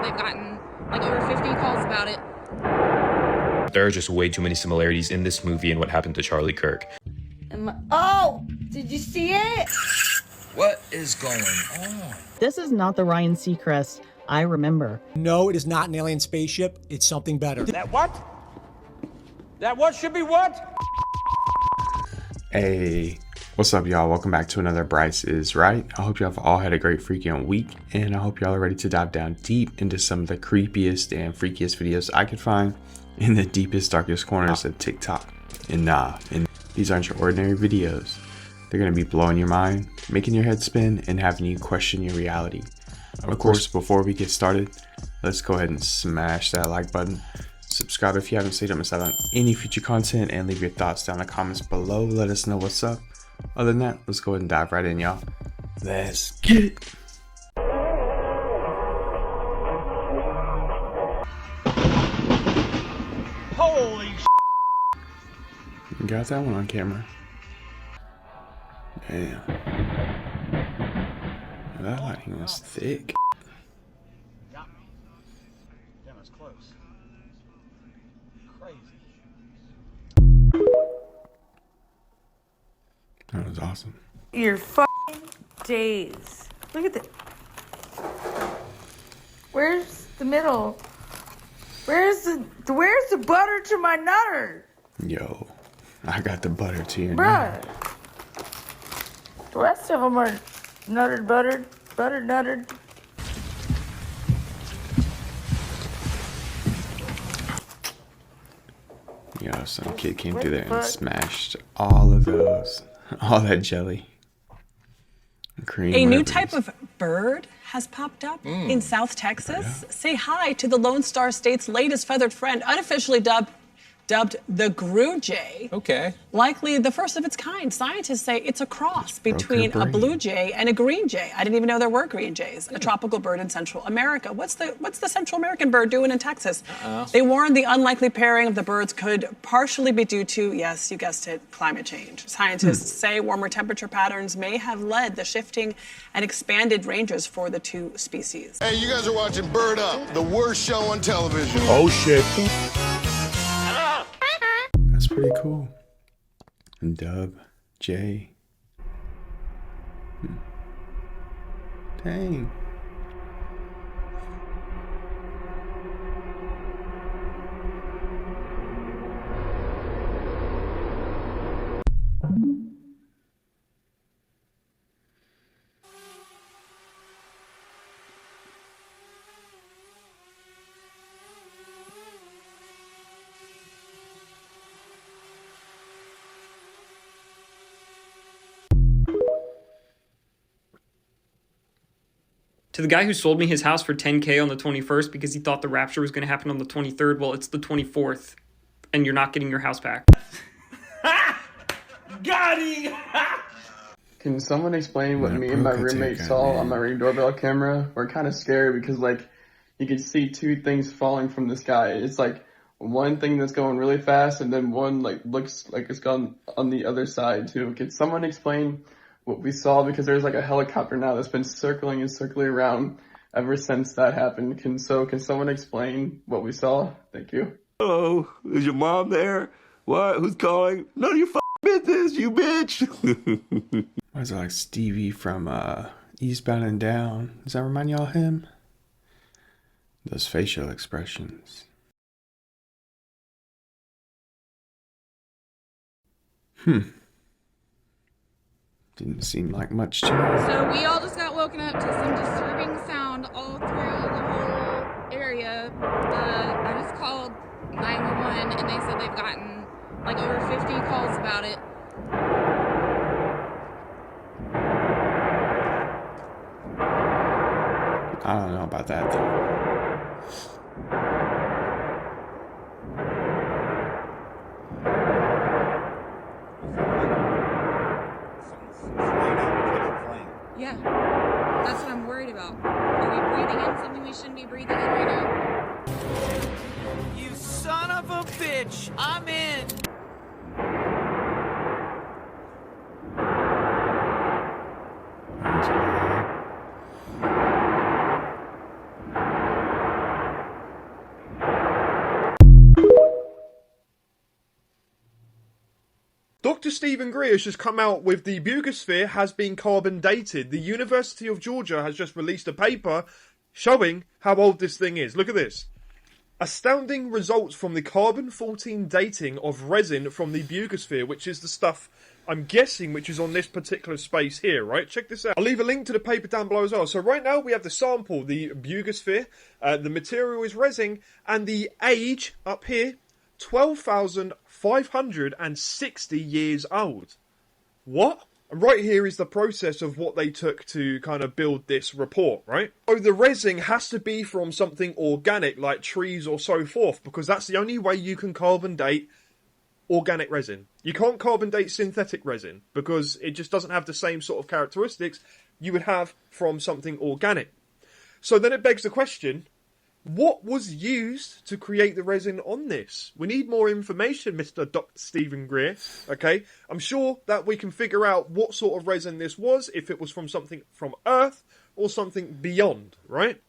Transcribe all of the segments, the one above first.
They've gotten like over 50 calls about it. There are just way too many similarities in this movie and what happened to Charlie Kirk. Oh, did you see it? What is going on? This is not the Ryan Seacrest I remember. No, it is not an alien spaceship. It's something better. That what? That what should be what? Hey, what's up, y'all? Welcome back to another Bryce is Right. I hope y'all have all had a great freaking week, and I hope y'all are ready to dive down deep into some of the creepiest and freakiest videos I could find in the deepest, darkest corners of TikTok. And these aren't your ordinary videos. They're going to be blowing your mind, making your head spin, and having you question your reality. Of course, before we get started, let's go ahead and smash that like button. Subscribe if you haven't, so you don't miss out on any future content, and leave your thoughts down in the comments below. Let us know what's up. Other than that, let's go ahead and dive right in, y'all. Let's get it. Holy sh**. You got that one on camera. Damn. That lighting was thick. Got me. Damn, it's close. Crazy. That was awesome. You're fucking days. Look at that. Where's the middle? Where's the butter to my nutter? Yo, I got the butter to your Bruh. nut. The rest of them are nuttered, buttered, nuttered. Yo, some kid came through there and smashed all of those, all that jelly. Cream, A new whatever it type is. of bird has popped up in South Texas. Say hi to the Lone Star State's latest feathered friend, unofficially dubbed the Grue Jay. Okay. Likely the first of its kind. Scientists say it's a cross between a blue jay and a green jay. I didn't even know there were green jays. A tropical bird in Central America. What's the Central American bird doing in Texas? They warned the unlikely pairing of the birds could partially be due to, yes, you guessed it, climate change. Scientists say warmer temperature patterns may have led the shifting and expanded ranges for the two species. Hey, you guys are watching Bird Up, the worst show on television. Oh shit. That's pretty cool. Dub J. Dang. To the guy who sold me his house for $10K on the 21st because he thought the rapture was going to happen on the 23rd, well, it's the 24th, and you're not getting your house back. Got him. Can someone explain what Yeah, me and my Broca roommate take saw that, on my Ring doorbell camera? We're kind of scared because, like, you could see two things falling from the sky. It's like one thing that's going really fast, and then one like looks like it's gone on the other side too. Can someone explain what we saw? Because there's like a helicopter now that's been circling and circling around ever since that happened. Can someone explain what we saw? Thank you. Oh, is your mom there? What? Who's calling? None of your business, you bitch. Why is it like Stevie from Eastbound and Down? Does that remind y'all of him? Those facial expressions. Didn't seem like much to me. So we all just got woken up to some disturbing sound all through the whole area. I just called 911 and they said they've gotten like over 50 calls about it. I don't know about that though. Yeah, that's what I'm worried about. Are we breathing in something we shouldn't be breathing in right now? You son of a bitch. I'm in. Dr. Stephen Greer has just come out with the Bugosphere has been carbon dated. The University of Georgia has just released a paper showing how old this thing is. Look at this. Astounding results from the carbon-14 dating of resin from the Bugosphere, which is the stuff, I'm guessing, which is on this particular space here, right? Check this out. I'll leave a link to the paper down below as well. So right now we have the sample, the Bugosphere, the material is resin, and the age up here, 12,560 years old. What? And right here is the process of what they took to kind of build this report, right? So the resin has to be from something organic, like trees or so forth, because that's the only way you can carbon date organic resin. You can't carbon date synthetic resin, because it just doesn't have the same sort of characteristics you would have from something organic. So then it begs the question, what was used to create the resin on this? We need more information, Mr. Dr. Stephen Greer, okay? I'm sure that we can figure out what sort of resin this was, if it was from something from Earth or something beyond, right?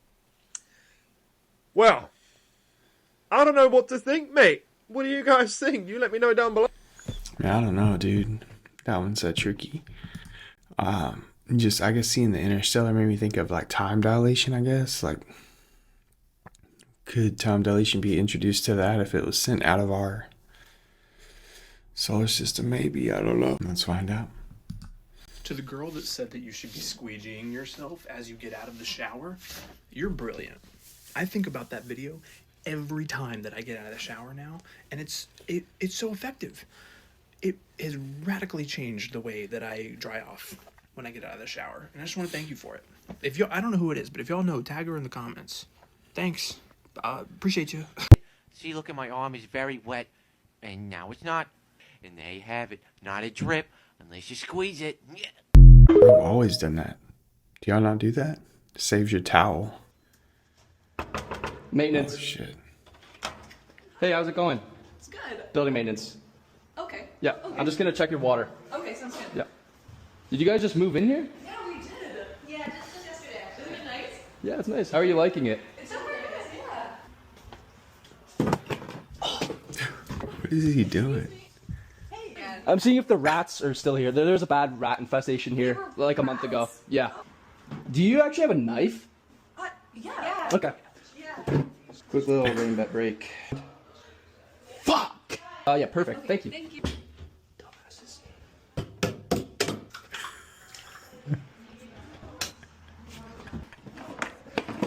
Well, I don't know what to think, mate. What do you guys think? You let me know down below. Yeah, I don't know, dude. That one's tricky. I guess seeing the Interstellar made me think of like time dilation, I guess. Like, could time dilation be introduced to that if it was sent out of our solar system? Maybe. I don't know. Let's find out. To the girl that said that you should be squeegeeing yourself as you get out of the shower, you're brilliant. I think about that video every time that I get out of the shower now, and it's so effective. It has radically changed the way that I dry off when I get out of the shower, and I just want to thank you for it. If y'all, I don't know who it is, but if y'all know, tag her in the comments. Thanks. Appreciate you. See, look at my arm is very wet, and now it's not. And there you have it. Not a drip unless you squeeze it. Yeah. I've always done that. Do y'all not do that? Saves your towel. Maintenance. Oh, shit. Hey, how's it going? It's good. Building maintenance. Okay. Yeah, Okay. I'm just gonna check your water. Okay, sounds good. Yeah. Did you guys just move in here? Yeah, we did. Yeah, just yesterday. Isn't it nice? Yeah, it's nice. How are you liking it? It's okay. What is he doing? I'm seeing if the rats are still here. There's a bad rat infestation here, like a month ago. Yeah. Do you actually have a knife? Yeah. Okay. Yeah. Quick little rain bet break. Fuck! Yeah, perfect. Thank you. Thank you.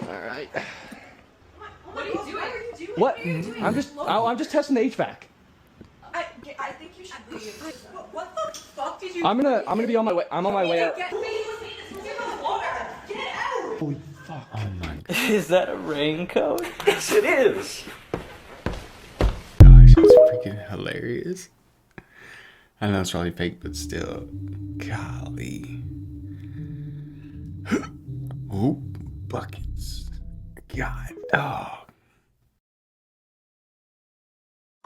Alright. What are you doing? What? I'm just testing the HVAC. I think you should leave. What the fuck did you I'm gonna be on my way. I'm on my way out. Get water. Get out. Holy fuck. Oh my god. Is that a raincoat? Yes, it is. Gosh, it's freaking hilarious. I know it's probably fake, but still. Golly. Oh, buckets. God. Oh.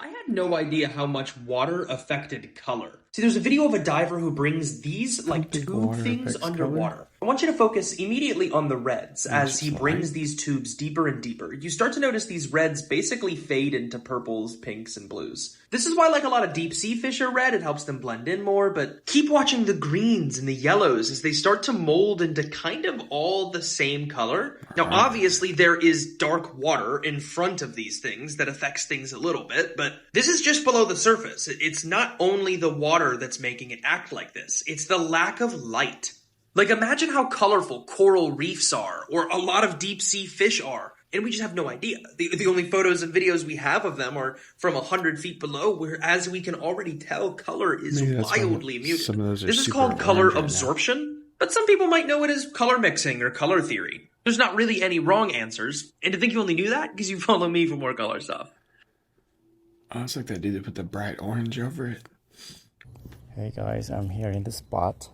I had no idea how much water affected color. See, there's a video of a diver who brings these, like, tube things underwater. I want you to focus immediately on the reds as he brings these tubes deeper and deeper. You start to notice these reds basically fade into purples, pinks, and blues. This is why, like, a lot of deep sea fish are red. It helps them blend in more, but keep watching the greens and the yellows as they start to mold into kind of all the same color. Now, obviously, there is dark water in front of these things that affects things a little bit, but this is just below the surface. It's not only the water that's making it act like this. It's the lack of light. Like, imagine how colorful coral reefs are, or a lot of deep sea fish are, and we just have no idea. The only photos and videos we have of them are from 100 feet below, where, as we can already tell, color is wildly muted. This is called color absorption, but some people might know it as color mixing or color theory. There's not really any wrong answers, and to think you only knew that because you follow me for more color stuff. Oh, it's like that dude that put the bright orange over it. Hey guys, I'm here in the spot,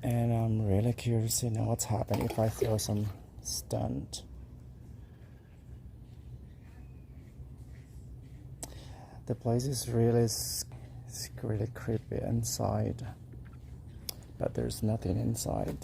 and I'm really curious to know what's happening if I throw some stunt. The place is really creepy inside, but there's nothing inside.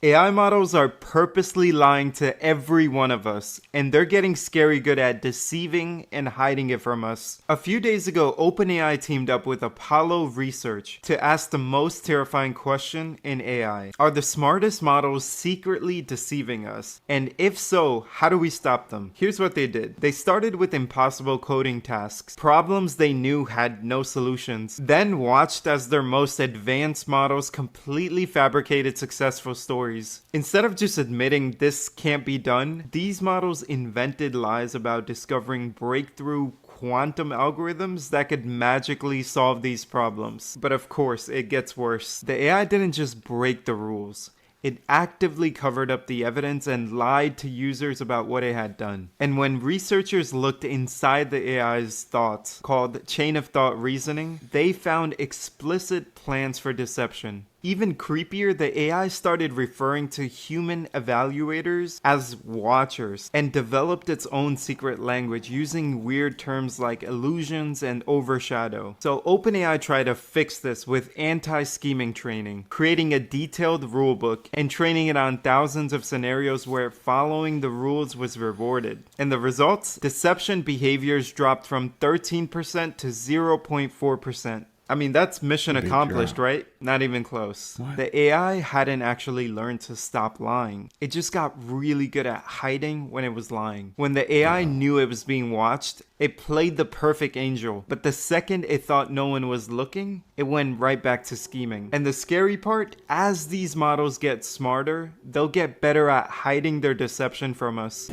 AI models are purposely lying to every one of us, and they're getting scary good at deceiving and hiding it from us. A few days ago, OpenAI teamed up with Apollo Research to ask the most terrifying question in AI. Are the smartest models secretly deceiving us? And if so, how do we stop them? Here's what they did. They started with impossible coding tasks, problems they knew had no solutions, then watched as their most advanced models completely fabricated successful stories. Instead of just admitting this can't be done, these models invented lies about discovering breakthrough quantum algorithms that could magically solve these problems. But of course, it gets worse. The AI didn't just break the rules. It actively covered up the evidence and lied to users about what it had done. And when researchers looked inside the AI's thoughts, called chain of thought reasoning, they found explicit plans for deception. Even creepier, the AI started referring to human evaluators as watchers and developed its own secret language using weird terms like illusions and overshadow. So OpenAI tried to fix this with anti-scheming training, creating a detailed rulebook and training it on thousands of scenarios where following the rules was rewarded. And the results? Deception behaviors dropped from 13% to 0.4%. I mean, that's mission accomplished, right? Not even close. What? The AI hadn't actually learned to stop lying. It just got really good at hiding when it was lying. When the AI knew it was being watched, it played the perfect angel. But the second it thought no one was looking, it went right back to scheming. And the scary part, as these models get smarter, they'll get better at hiding their deception from us.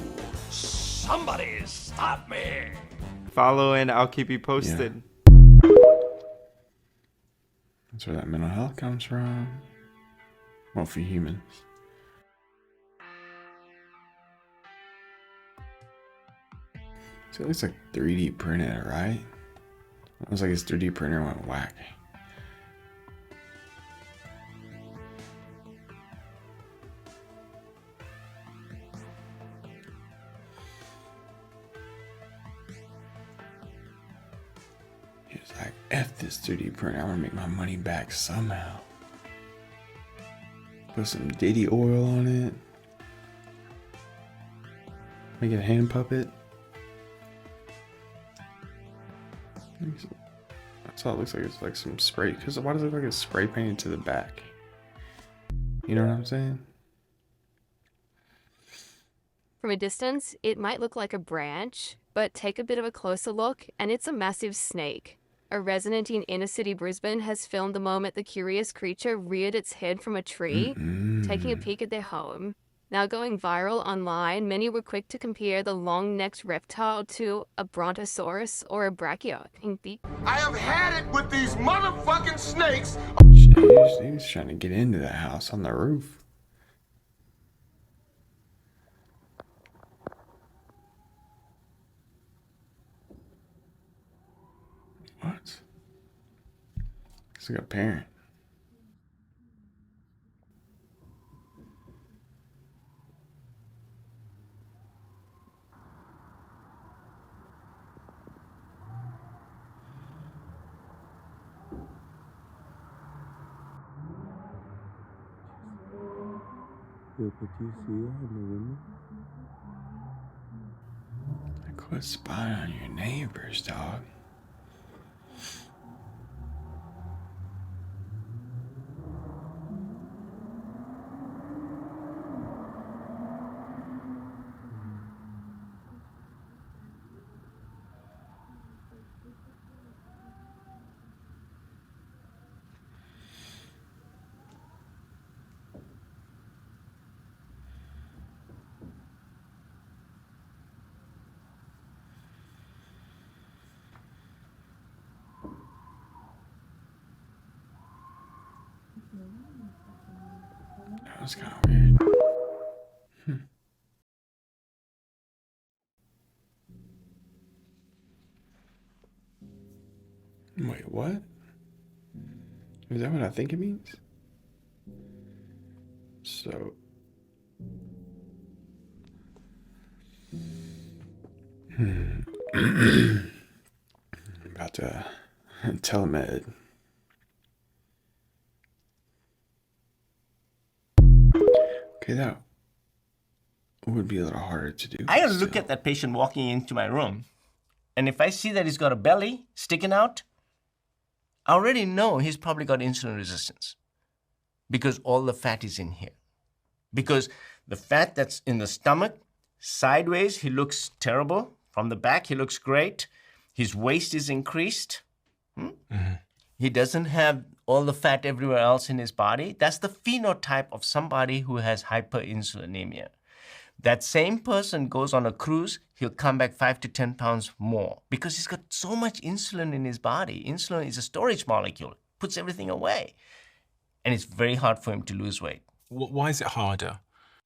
Somebody stop me! Follow and I'll keep you posted. Yeah. That's where that mental health comes from. Well, for humans. So it looks like 3D printed, right? It looks like his 3D printer went whack. Like, F this 3D printer, I'm gonna make my money back somehow. Put some Diddy oil on it. Make it a hand puppet. That's all it looks like. It's like some spray. Because why does it look like it's spray painted to the back? You know what I'm saying? From a distance, it might look like a branch, but take a bit of a closer look, and it's a massive snake. A resident in inner city Brisbane has filmed the moment the curious creature reared its head from a tree, taking a peek at their home. Now going viral online, many were quick to compare the long-necked reptile to a brontosaurus or a brachio. I have had it with these motherfucking snakes! Jeez, he was trying to get into the house on the roof. What? Looks like a parent. Yo, could you see that in the window? Quit spying on your neighbors, dog. That was kind of weird. Wait, what? Is that what I think it means? So... about to telemed. Okay, that would be a little harder to do. I look at that patient walking into my room, and if I see that he's got a belly sticking out, I already know he's probably got insulin resistance because all the fat is in here. Because the fat that's in the stomach, sideways, he looks terrible. From the back, he looks great. His waist is increased. He doesn't have all the fat everywhere else in his body. That's the phenotype of somebody who has hyperinsulinemia. That same person goes on a cruise, he'll come back 5 to 10 pounds more because he's got so much insulin in his body. Insulin is a storage molecule, puts everything away. And it's very hard for him to lose weight. Why is it harder?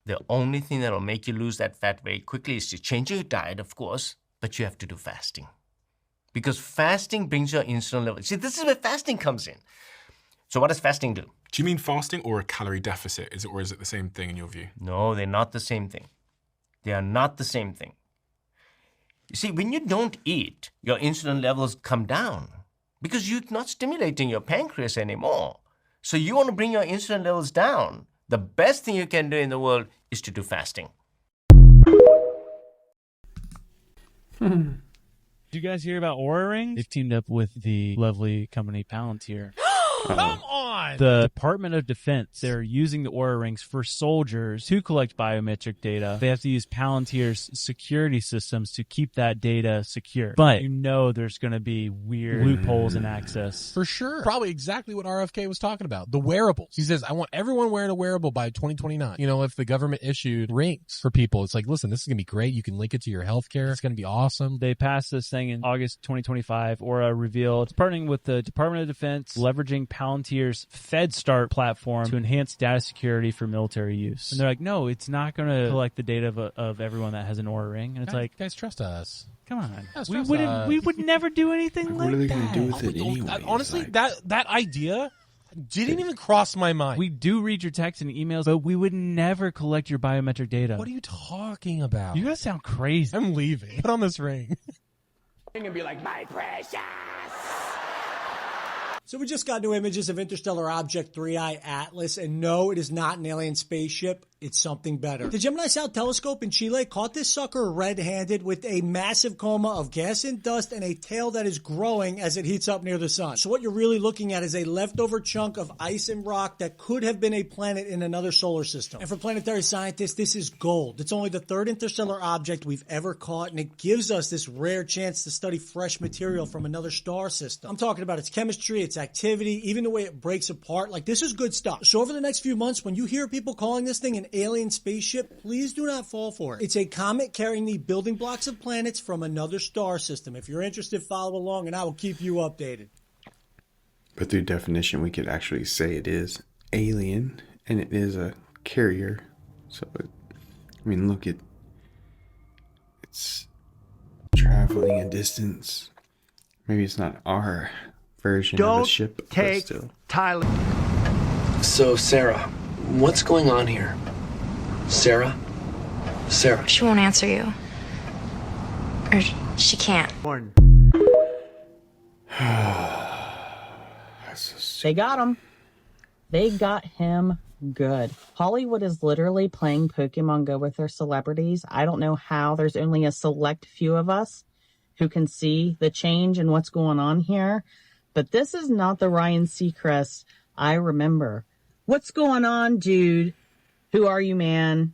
The only thing that will make you lose that fat very quickly is to change your diet, of course, but you have to do fasting. Because fasting brings your insulin level. See, this is where fasting comes in. So what does fasting do? Do you mean fasting or a calorie deficit? Or is it the same thing in your view? No, they're not the same thing. They are not the same thing. You see, when you don't eat, your insulin levels come down because you're not stimulating your pancreas anymore. So you want to bring your insulin levels down. The best thing you can do in the world is to do fasting. Did you guys hear about Oura Rings? They've teamed up with the lovely company Palantir. Come on! The Department of Defense, they're using the Oura Rings for soldiers to collect biometric data. They have to use Palantir's security systems to keep that data secure. But you know there's going to be weird loopholes in access. For sure. Probably exactly what RFK was talking about. The wearables. He says, I want everyone wearing a wearable by 2029. You know, if the government issued rings for people, it's like, listen, this is going to be great. You can link it to your healthcare. It's going to be awesome. They passed this thing in August 2025. Aura revealed it's partnering with the Department of Defense, leveraging Palantir's FedStart platform to enhance data security for military use. And they're like, no, it's not going to collect the data of everyone that has an Oura Ring. And it's like, guys, trust us. Come on. We would never do anything like that. What are they going to do with it anyway? Honestly, that idea didn't even cross my mind. We do read your texts and emails, but we would never collect your biometric data. What are you talking about? You guys sound crazy. I'm leaving. Put on this ring. And be like, my precious. So we just got new images of Interstellar Object 3I Atlas, and no, it is not an alien spaceship. It's something better. The Gemini South Telescope in Chile caught this sucker red-handed with a massive coma of gas and dust and a tail that is growing as it heats up near the sun. So what you're really looking at is a leftover chunk of ice and rock that could have been a planet in another solar system. And for planetary scientists, this is gold. It's only the third interstellar object we've ever caught, and it gives us this rare chance to study fresh material from another star system. I'm talking about its chemistry, its activity, even the way it breaks apart. Like, this is good stuff. So over the next few months, when you hear people calling this thing an alien spaceship, please do not fall for it. It's a comet carrying the building blocks of planets from another star system. If you're interested, follow along and I will keep you updated. But through definition, we could actually say it is alien and it is a carrier. So, look at it's traveling a distance. Maybe it's not our version of a ship. Take but still. Tyler. So, Sarah, what's going on here? Sarah? Sarah. She won't answer you. Or she can't. They got him. They got him good. Hollywood is literally playing Pokemon Go with their celebrities. I don't know how. There's only a select few of us who can see the change and what's going on here. But this is not the Ryan Seacrest I remember. What's going on, dude? Who are you, man?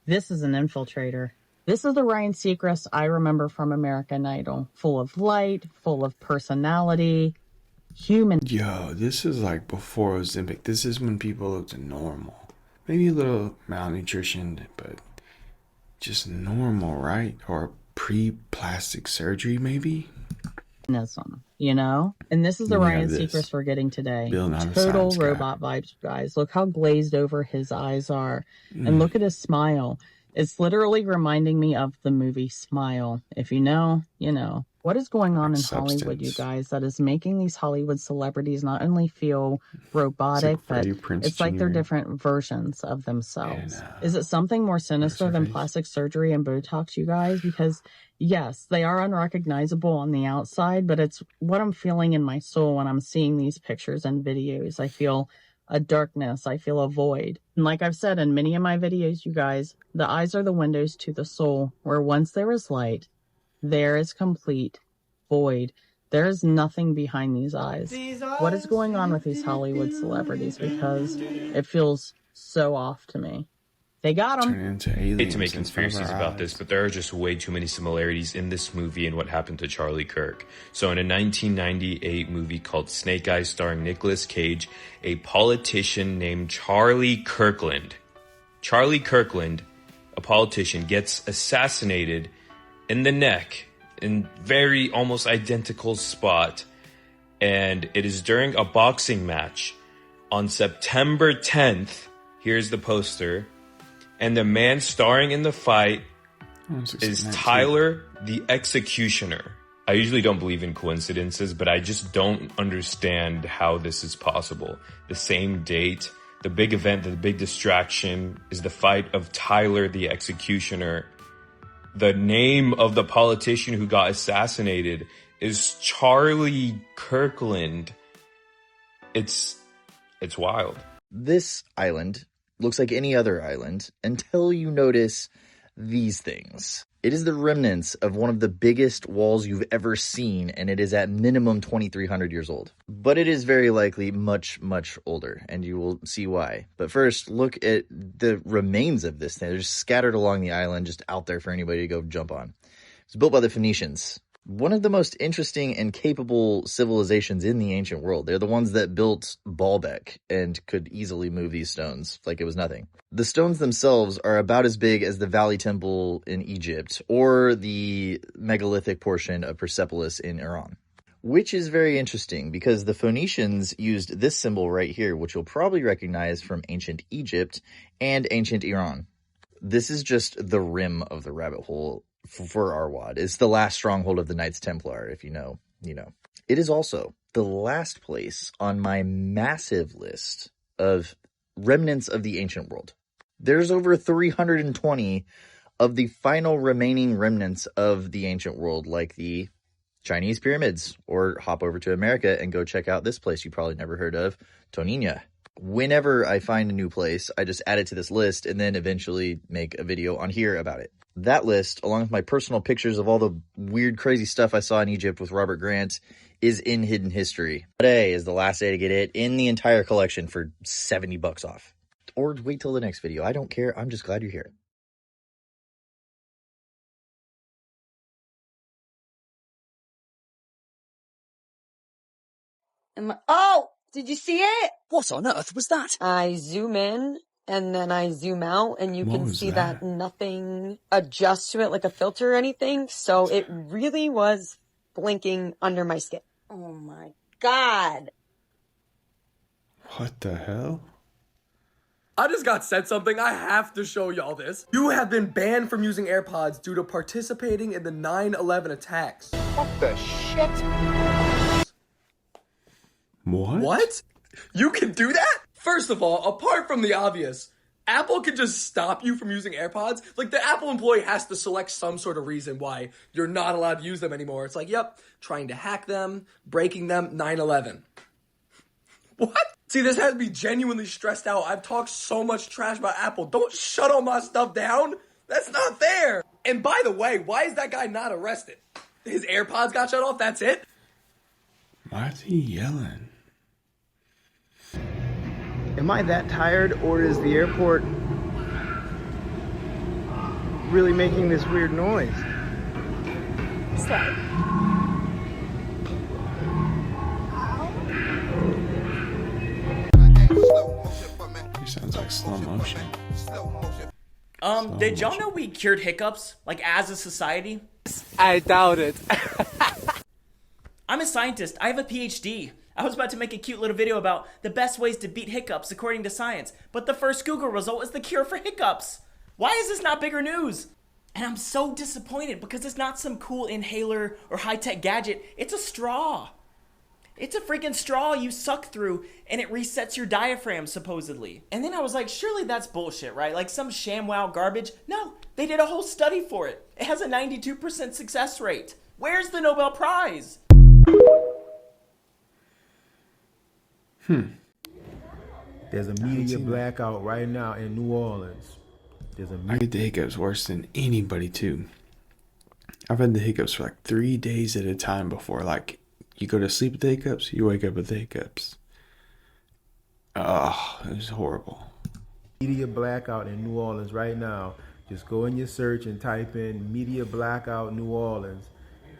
This is an infiltrator. This is the Ryan Seacrest I remember from American Idol. Full of light, full of personality, human. Yo, this is like before Ozempic. This is when people looked normal. Maybe a little malnutrition, but just normal, right? Or pre-plastic surgery, maybe? You know? And this is the Ryan Seacrest we're getting today. Total robot vibes, guys. Look how glazed over his eyes are. And look at his smile. It's literally reminding me of the movie Smile. If you know, you know. What is going on in Hollywood, you guys, that is making these Hollywood celebrities not only feel robotic, but it's like they're different versions of themselves. Is it something more sinister than plastic surgery and Botox, you guys? Because, yes, they are unrecognizable on the outside, but it's what I'm feeling in my soul when I'm seeing these pictures and videos. I feel a darkness. I feel a void. And like I've said in many of my videos, you guys, the eyes are the windows to the soul, where once there is light, there is complete void. There is nothing behind these eyes. What is going on with these Hollywood celebrities? Because it feels so off to me. They got them. Hate to make conspiracies about this, but there are just way too many similarities in this movie and what happened to Charlie Kirk. So in a 1998 movie called Snake Eyes starring Nicolas Cage, a politician named Charlie Kirkland, a politician, gets assassinated in the neck in very almost identical spot. And it is during a boxing match on September 10th. Here's the poster. And the man starring in the fight is Tyler the Executioner. I usually don't believe in coincidences, but I just don't understand how this is possible. The same date, the big event, the big distraction is the fight of Tyler the Executioner. The name of the politician who got assassinated is Charlie Kirkland. It's wild. This island looks like any other island until you notice these things. It is the remnants of one of the biggest walls you've ever seen, and it is at minimum 2,300 years old. But it is very likely much, much older, and you will see why. But first, look at the remains of this thing. They're just scattered along the island, just out there for anybody to go jump on. It's built by the Phoenicians. One of the most interesting and capable civilizations in the ancient world. They're the ones that built Baalbek and could easily move these stones like it was nothing. The stones themselves are about as big as the Valley Temple in Egypt or the megalithic portion of Persepolis in Iran. Which is very interesting because the Phoenicians used this symbol right here, which you'll probably recognize from ancient Egypt and ancient Iran. This is just the rim of the rabbit hole for Arwad. It's the last stronghold of the Knights Templar. If you know, you know. It is also the last place on my massive list of remnants of the ancient world. There's over 320 of the final remaining remnants of the ancient world, like the Chinese pyramids, or hop over to America and go check out this place you probably never heard of, Tonina. Whenever I find a new place, I just add it to this list and then eventually make a video on here about it. That list, along with my personal pictures of all the weird, crazy stuff I saw in Egypt with Robert Grant, is in Hidden History. Today is the last day to get it in the entire collection for $70 off. Or wait till the next video. I don't care. I'm just glad you're here. Oh, did you see it? What on earth was that? I zoom in and then I zoom out and you can see that nothing adjusts to it like a filter or anything. So it really was blinking under my skin. Oh my God. What the hell? I just got sent something. I have to show y'all this. You have been banned from using AirPods due to participating in the 9/11 attacks. What the shit? What? What? You can do that? First of all, apart from the obvious, Apple can just stop you from using AirPods. Like, the Apple employee has to select some sort of reason why you're not allowed to use them anymore. It's like, yep, trying to hack them, breaking them, 9/11. What? See, this has me genuinely stressed out. I've talked so much trash about Apple. Don't shut all my stuff down. That's not fair. And by the way, why is that guy not arrested? His AirPods got shut off, that's it? Why is he yelling? Am I that tired, or is the airport really making this weird noise? Stop. He sounds like slow motion. Did y'all know we cured hiccups, like as a society? I doubt it. I'm a scientist. I have a PhD. I was about to make a cute little video about the best ways to beat hiccups according to science, but the first Google result is the cure for hiccups. Why is this not bigger news? And I'm so disappointed because it's not some cool inhaler or high-tech gadget. It's a straw. It's a freaking straw you suck through and it resets your diaphragm, supposedly. And then I was like, surely that's bullshit, right? Like some ShamWow garbage. No, they did a whole study for it. It has a 92% success rate. Where's the Nobel Prize? There's a media blackout right now in New Orleans. I get the hiccups worse than anybody too. I've had the hiccups for like 3 days at a time before. Like, you go to sleep with the hiccups, you wake up with the hiccups. Oh, it was horrible. Media blackout in New Orleans right now. Just go in your search and type in media blackout New Orleans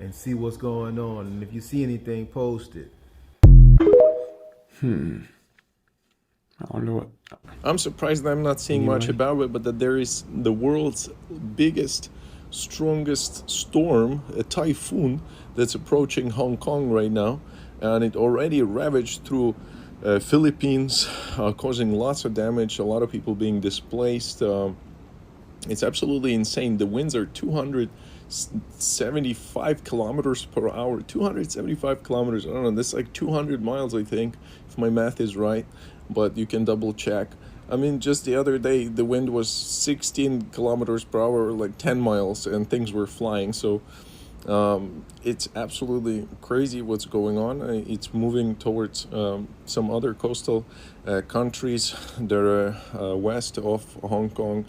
and see what's going on. And if you see anything, post it. I wonder what. I'm surprised I'm not seeing much about it, but that there is the world's biggest, strongest storm, a typhoon, that's approaching Hong Kong right now. And it already ravaged through Philippines, causing lots of damage, a lot of people being displaced. It's absolutely insane. The winds are 275 kilometers per hour. 275 kilometers. I don't know. That's like 200 miles, I think, if my math is right. But you can double check. I mean, just the other day, the wind was 16 kilometers per hour, like 10 miles, and things were flying. So it's absolutely crazy what's going on. It's moving towards some other coastal countries that are west of Hong Kong.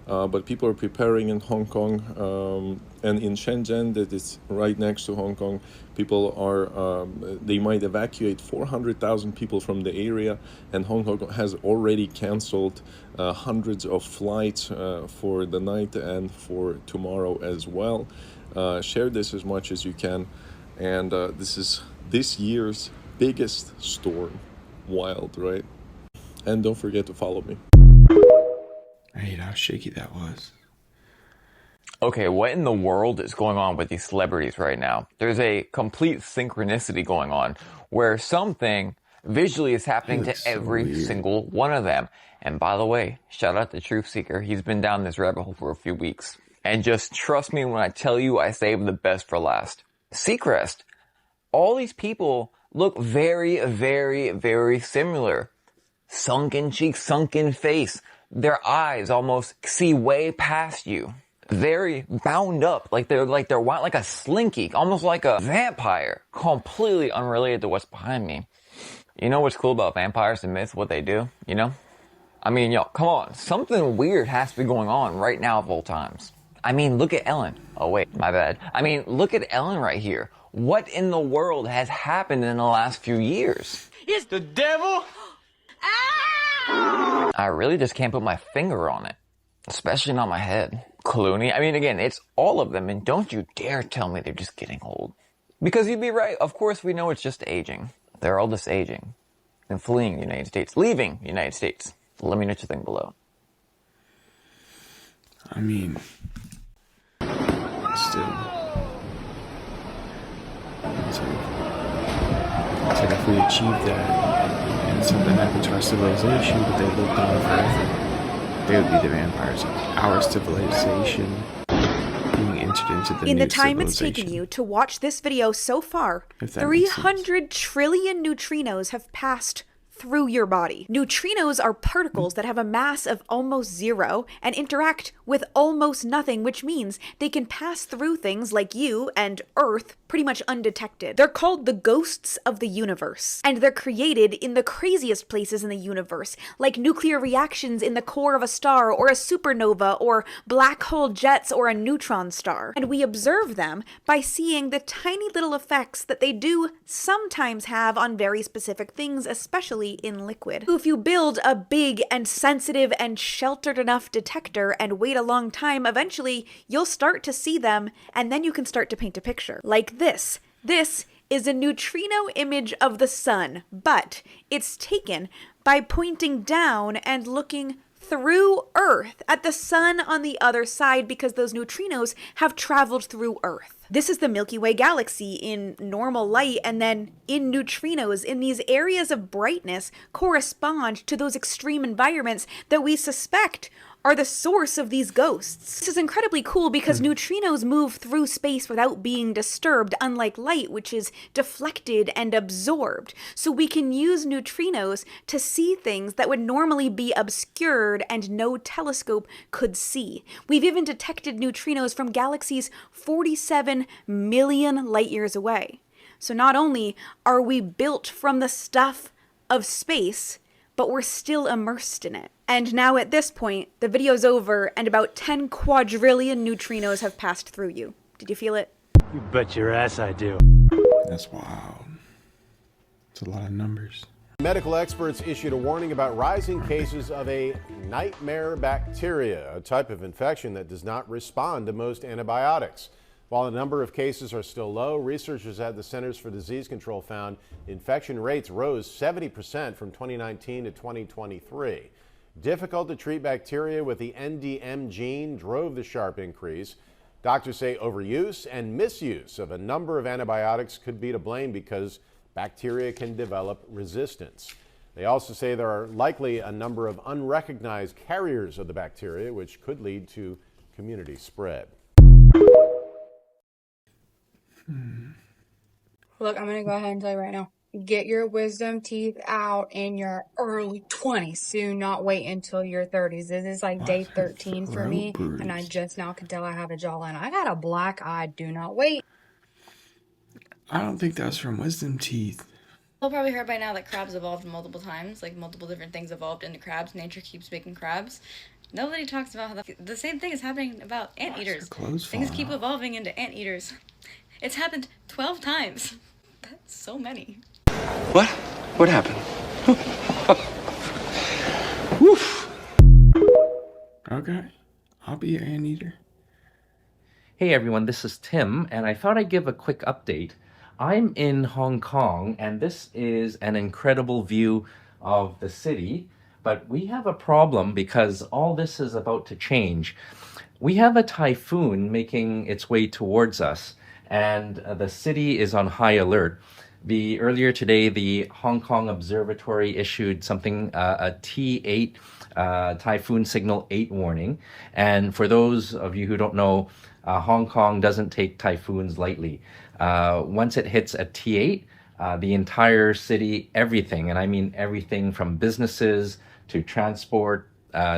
But people are preparing in Hong Kong and in Shenzhen, that is right next to Hong Kong. People are, they might evacuate 400,000 people from the area, and Hong Kong has already canceled hundreds of flights for the night and for tomorrow as well. Share this as much as you can. And this is this year's biggest storm. Wild, right? And don't forget to follow me. I hate how shaky that was. Okay, what in the world is going on with these celebrities right now? There's a complete synchronicity going on where something visually is happening to every single one of them. And by the way, shout out to Truth Seeker. He's been down this rabbit hole for a few weeks. And just trust me when I tell you I saved the best for last. Seacrest. All these people look very, very, very similar. Sunken cheeks, sunken face. Their eyes almost see way past you. Very bound up, like they're wild, like a slinky, almost like a vampire. Completely unrelated to what's behind me. You know what's cool about vampires and myths, what they do, you know? I mean, yo, come on. Something weird has to be going on right now of all times. I mean, look at Ellen. Oh, wait, my bad. I mean, look at Ellen right here. What in the world has happened in the last few years? It's the devil. I really just can't put my finger on it. Especially not my head. Clooney. I mean, again, it's all of them. And don't you dare tell me they're just getting old. Because you'd be right. Of course, we know it's just aging. They're all just aging. And fleeing the United States. Leaving the United States. Let me know what you think below. I mean, still. It's like if we achieved that and something happened to our civilization, but they lived on forever, they would be the vampires of our civilization being entered into the In new the time it's civilization. taken you to watch this video so far, If that makes sense. 300 trillion neutrinos have passed through your body. Neutrinos are particles that have a mass of almost zero and interact with almost nothing, which means they can pass through things like you and Earth pretty much undetected. They're called the ghosts of the universe, and they're created in the craziest places in the universe, like nuclear reactions in the core of a star, or a supernova, or black hole jets, or a neutron star. And we observe them by seeing the tiny little effects that they do sometimes have on very specific things, especially in liquid. If you build a big and sensitive and sheltered enough detector and wait a long time, eventually you'll start to see them, and then you can start to paint a picture. Like this. This is a neutrino image of the sun, but it's taken by pointing down and looking through Earth at the sun on the other side, because those neutrinos have traveled through Earth. This is the Milky Way galaxy in normal light, and then in neutrinos, in these areas of brightness, correspond to those extreme environments that we suspect are the source of these ghosts. This is incredibly cool because neutrinos move through space without being disturbed, unlike light, which is deflected and absorbed. So we can use neutrinos to see things that would normally be obscured and no telescope could see. We've even detected neutrinos from galaxies 47 million light years away. So not only are we built from the stuff of space, but we're still immersed in it. And now at this point, the video's over and about 10 quadrillion neutrinos have passed through you. Did you feel it? You bet your ass I do. That's wild. It's a lot of numbers. Medical experts issued a warning about rising cases of a nightmare bacteria, a type of infection that does not respond to most antibiotics. While the number of cases are still low, researchers at the Centers for Disease Control found infection rates rose 70% from 2019 to 2023. Difficult to treat bacteria with the NDM gene drove the sharp increase. Doctors say overuse and misuse of a number of antibiotics could be to blame because bacteria can develop resistance. They also say there are likely a number of unrecognized carriers of the bacteria, which could lead to community spread. Look, I'm going to go ahead and tell you right now. Get your wisdom teeth out in your early 20s. Do not wait until your 30s. This is like day 13 for me, and I just now can tell I have a jawline. I got a black eye. Do not wait. I don't think that's from wisdom teeth. You've probably heard by now that crabs evolved multiple times, like multiple different things evolved into crabs. Nature keeps making crabs. Nobody talks about how the same thing is happening about anteaters. Things keep evolving into anteaters. It's happened 12 times. That's so many. What? What happened? Woof. Okay. I'll be your anteater. Hey everyone, this is Tim, and I thought I'd give a quick update. I'm in Hong Kong, and this is an incredible view of the city, but we have a problem because all this is about to change. We have a typhoon making its way towards us, and the city is on high alert. Earlier today, the Hong Kong Observatory issued something, a T8 Typhoon Signal 8 warning. And for those of you who don't know, Hong Kong doesn't take typhoons lightly. Once it hits a T8, the entire city, everything, and I mean everything from businesses to transport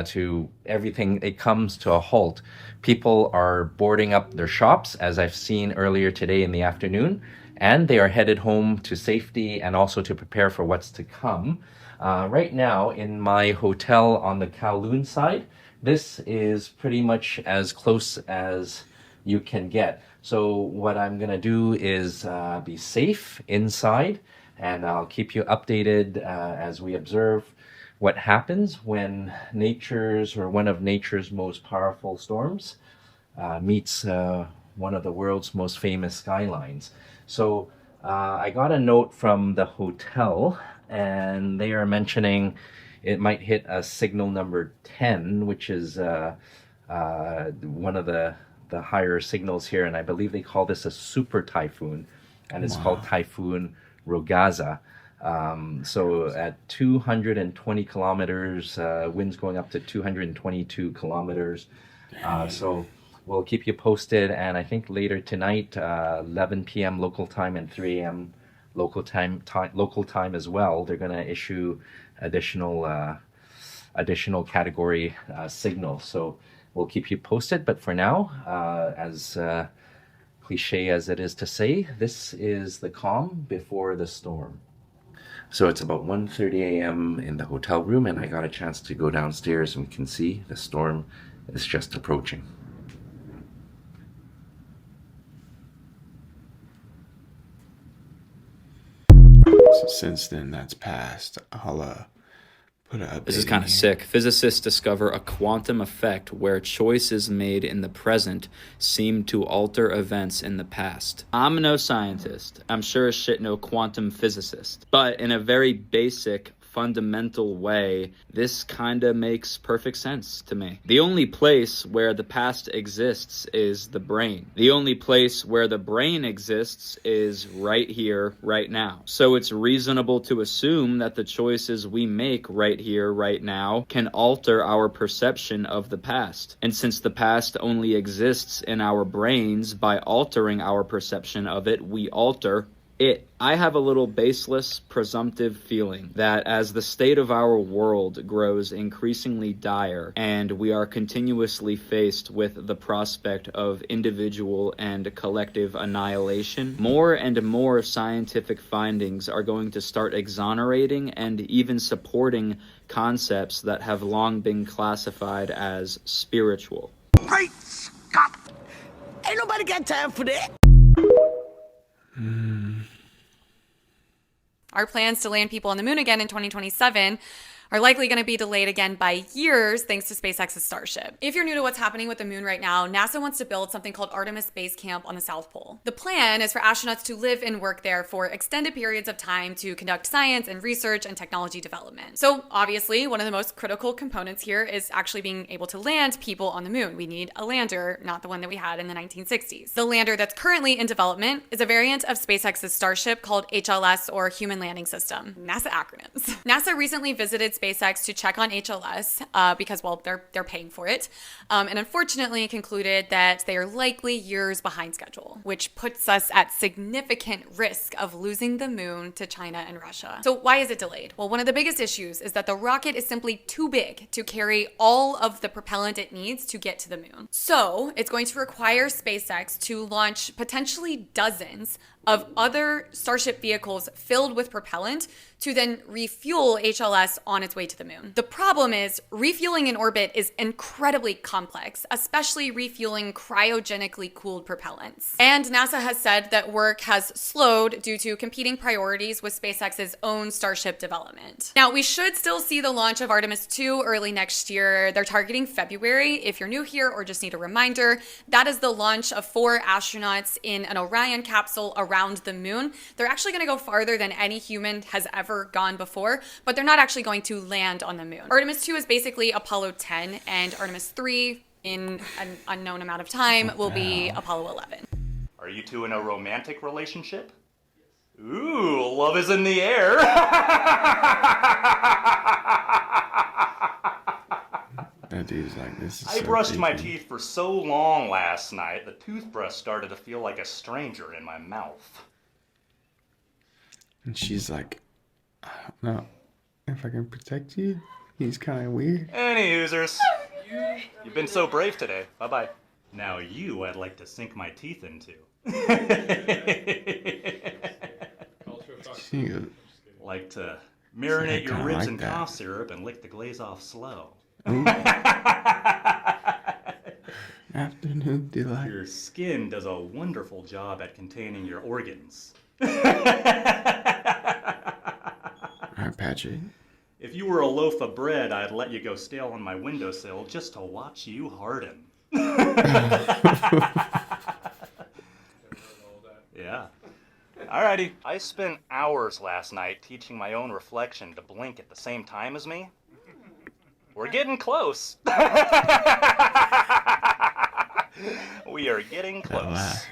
to everything, it comes to a halt. People are boarding up their shops, as I've seen earlier today in the afternoon, and they are headed home to safety and also to prepare for what's to come. Right now, in my hotel on the Kowloon side, this is pretty much as close as you can get. So what I'm going to do is be safe inside, and I'll keep you updated as we observe what happens when one of nature's most powerful storms meets one of the world's most famous skylines. So I got a note from the hotel, and they are mentioning it might hit a signal number 10, which is one of the higher signals here, and I believe they call this a super typhoon, and it's called Typhoon Rogaza. So at 220 kilometers, winds going up to 222 kilometers. So we'll keep you posted, and I think later tonight, 11 p.m. local time and 3 a.m. local time as well, they're going to issue additional category signals. So we'll keep you posted. But for now, as cliche as it is to say, this is the calm before the storm. So it's about 1:30 a.m. in the hotel room, and I got a chance to go downstairs, and we can see the storm is just approaching. So since then that's passed, I'll put a This is kind of sick. Physicists discover a quantum effect where choices made in the present seem to alter events in the past. I'm no scientist. I'm sure as shit no quantum physicist. But in a very basic, fundamental way, this kind of makes perfect sense to me. The only place where the past exists is the brain. The only place where the brain exists is right here, right now. So it's reasonable to assume that the choices we make right here, right now, can alter our perception of the past. And since the past only exists in our brains, by altering our perception of it, we alter I have a little baseless, presumptive feeling that as the state of our world grows increasingly dire and we are continuously faced with the prospect of individual and collective annihilation, more and more scientific findings are going to start exonerating and even supporting concepts that have long been classified as spiritual. Great Scott! Ain't nobody got time for that. Our plans to land people on the moon again in 2027 are likely going to be delayed again by years thanks to SpaceX's Starship. If you're new to what's happening with the moon right now, NASA wants to build something called Artemis Base Camp on the South Pole. The plan is for astronauts to live and work there for extended periods of time to conduct science and research and technology development. So obviously, one of the most critical components here is actually being able to land people on the moon. We need a lander, not the one that we had in the 1960s. The lander that's currently in development is a variant of SpaceX's Starship called HLS, or Human Landing System. NASA acronyms. NASA recently visited SpaceX to check on HLS because, well, they're paying for it, and unfortunately concluded that they are likely years behind schedule, which puts us at significant risk of losing the moon to China and Russia. So why is it delayed? Well, one of the biggest issues is that the rocket is simply too big to carry all of the propellant it needs to get to the moon. So it's going to require SpaceX to launch potentially dozens of other Starship vehicles filled with propellant to then refuel HLS on its way to the moon. The problem is refueling in orbit is incredibly complex, especially refueling cryogenically cooled propellants. And NASA has said that work has slowed due to competing priorities with SpaceX's own Starship development. Now, we should still see the launch of Artemis 2 early next year. They're targeting February. If you're new here or just need a reminder, that is the launch of 4 astronauts in an Orion capsule around the moon. They're actually going to go farther than any human has ever gone before, but they're not actually going to land on the moon. Artemis 2 is basically Apollo 10, and Artemis 3, in an unknown amount of time, will be Apollo 11. Are you two in a romantic relationship? Ooh, love is in the air. That dude's like, this is I so brushed my creepy. teeth for so long last night, the toothbrush started to feel like a stranger in my mouth. And she's like, I don't know if I can protect you. He's kind of weird. Any users. You've been so brave today. Bye-bye. Now you I'd like to sink my teeth into. She goes, Like to marinate your kinda ribs like in that. cough syrup and lick the glaze off slow. Afternoon delight. Your skin does a wonderful job at containing your organs. Alright, Patrick. If you were a loaf of bread, I'd let you go stale on my windowsill just to watch you harden. Yeah. Alrighty. I spent hours last night teaching my own reflection to blink at the same time as me. We're getting close. We are getting That close. laugh.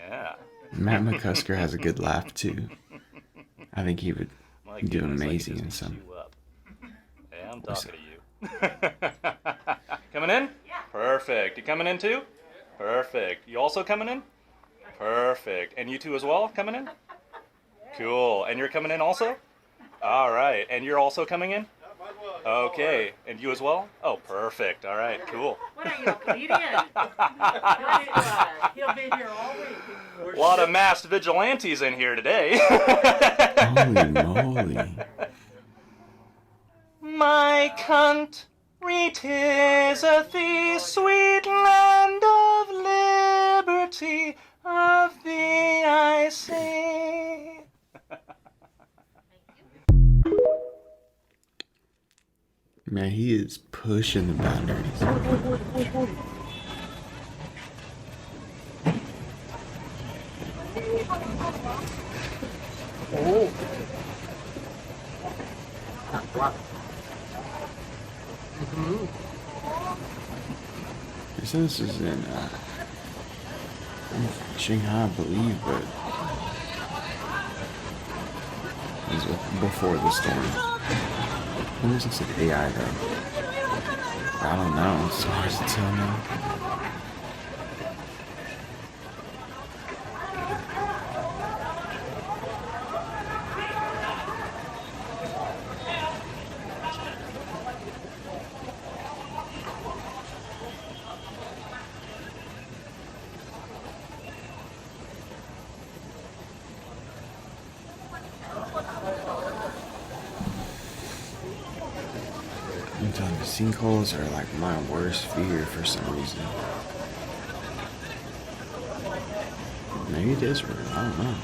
Yeah. Matt McCusker has a good laugh too. I think he would My do goodness, I amazing could in just some. beat you up. Yeah, I'm talking to you. Coming in? Yeah. Perfect. You coming in too? Perfect. You also coming in? Perfect. And you two as well coming in? Cool. And you're coming in also? All right. And you're also coming in? Okay. And you as well? Oh, perfect. All right. Cool. What are you, a comedian? He'll be here all week. A lot of masked vigilantes in here today. Holy moly. My country 'tis the sweet land of liberty, of thee I say. Man, he is pushing the boundaries. Oh. They said this is in Shanghai, I believe, but it was before the storm. It looks like AI though. I don't know. It's hard to tell now. I'm telling you, sinkholes are like my worst fear for some reason. Maybe it is real, I don't know.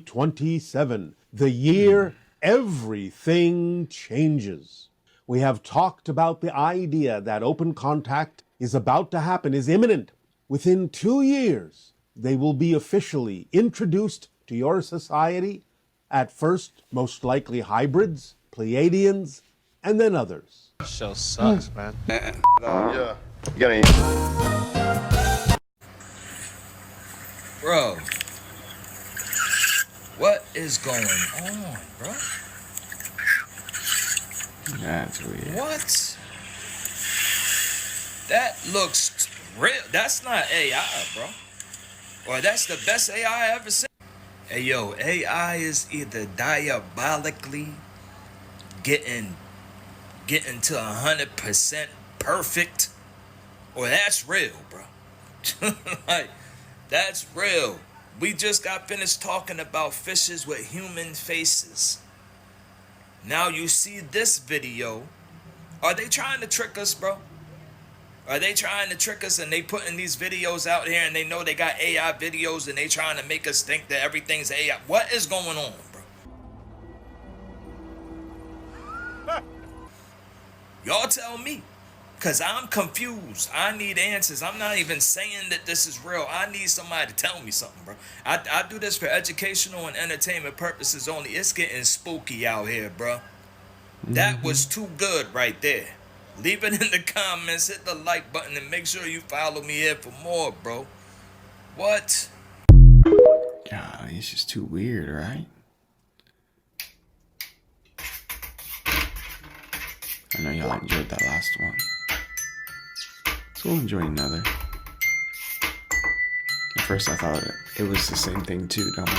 '27, the year everything changes. We have talked about the idea that open contact is about to happen, is imminent. Within 2 years, they will be officially introduced to your society. At first, most likely hybrids, Pleiadians, and then others. Show sucks, man. Yeah. You got any? Bro, what is going on, bro? That's weird. What? That looks real. That's not AI, bro. Or that's the best AI I ever seen. Hey, yo, AI is either diabolically getting to 100% perfect, or that's real, bro. Like, that's real. We just got finished talking about fishes with human faces. Now you see this video. Are they trying to trick us, bro? Are they trying to trick us and they putting these videos out here and they know they got AI videos and they trying to make us think that everything's AI? What is going on, bro? Y'all tell me. Because I'm confused. I need answers. I'm not even saying that this is real. I need somebody to tell me something, bro. I do this for educational and entertainment purposes only. It's getting spooky out here, bro. That was too good right there. Leave it in the comments. Hit the like button and make sure you follow me here for more, bro. What? God, it's just too weird, right? I know y'all enjoyed that last one. So we'll enjoy another. At first I thought it was the same thing too, don't we?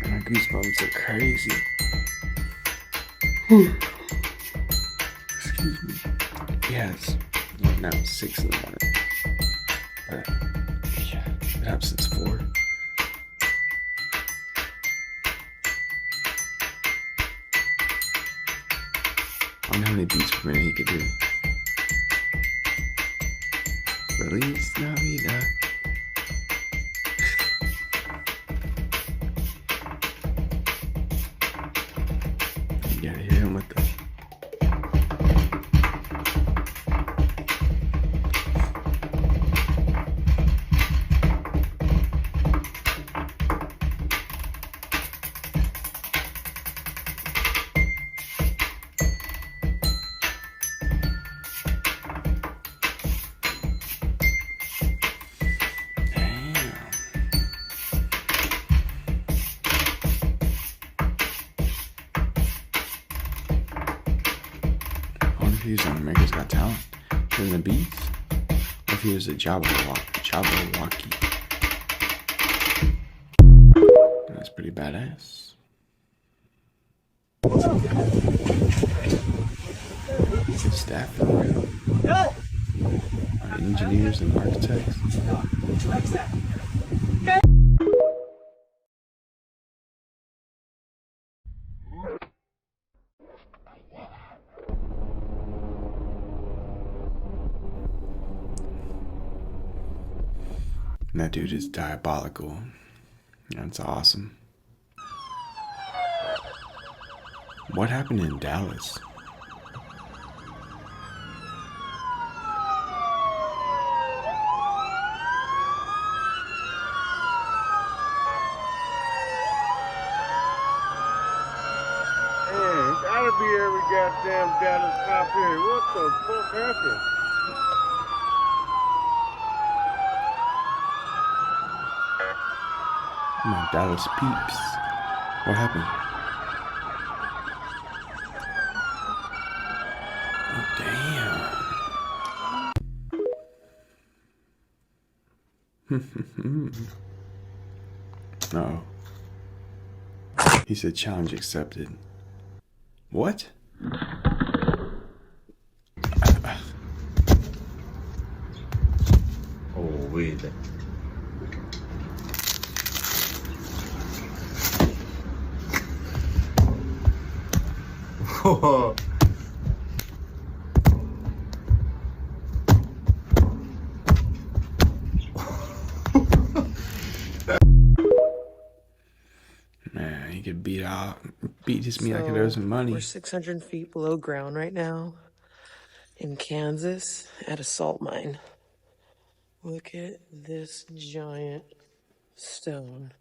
My goosebumps are crazy. Excuse me. Yes. Now 6 in the morning. But yeah, it happens since 4. I wonder how many beats per minute he could do. Feliz Navidad. You gotta hear him with the he was on America's Got Talent in the beats. If he was a Jabberwocky. That's pretty badass. Good staff for real. Engineers and architects. And that dude is diabolical. That's awesome. What happened in Dallas? goddamn Dallas cop here. What the fuck happened? My Dallas peeps. What happened? Oh, damn. Oh. He said challenge accepted. What? Oh, wait. Man, he could beat his meat like it owes him money. We're 600 feet below ground right now in Kansas at a salt mine. Look at this giant stone.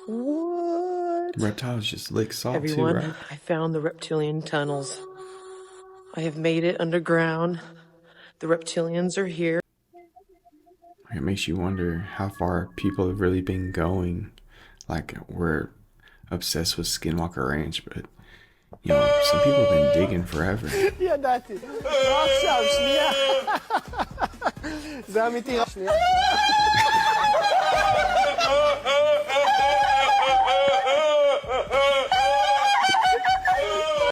What? Reptiles just lick salt Everyone, too, right? I found the reptilian tunnels. I have made it underground. The reptilians are here. It makes you wonder how far people have really been going. Like, we're obsessed with Skinwalker Ranch, but, you know, some people have been digging forever. ידעתי. לא עכשיו, שנייה. זה אמיתי, רק שנייה.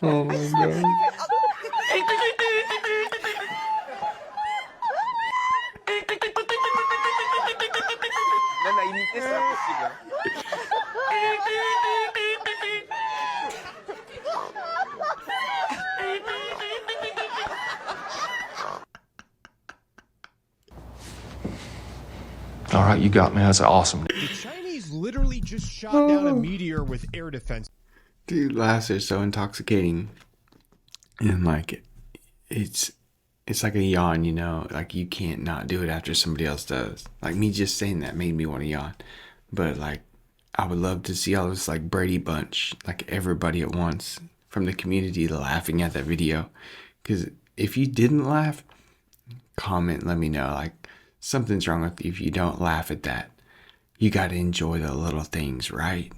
Oh my god. All right, you got me. That's awesome. The Chinese literally just shot down a meteor with air defense. Dude, laughs are so intoxicating. And like, it's like a yawn, you know? Like, you can't not do it after somebody else does. Like, me just saying that made me want to yawn. But like, I would love to see all this like Brady Bunch, like everybody at once from the community laughing at that video. Because if you didn't laugh, comment, let me know. Like, something's wrong with you if you don't laugh at that. You got to enjoy the little things, right?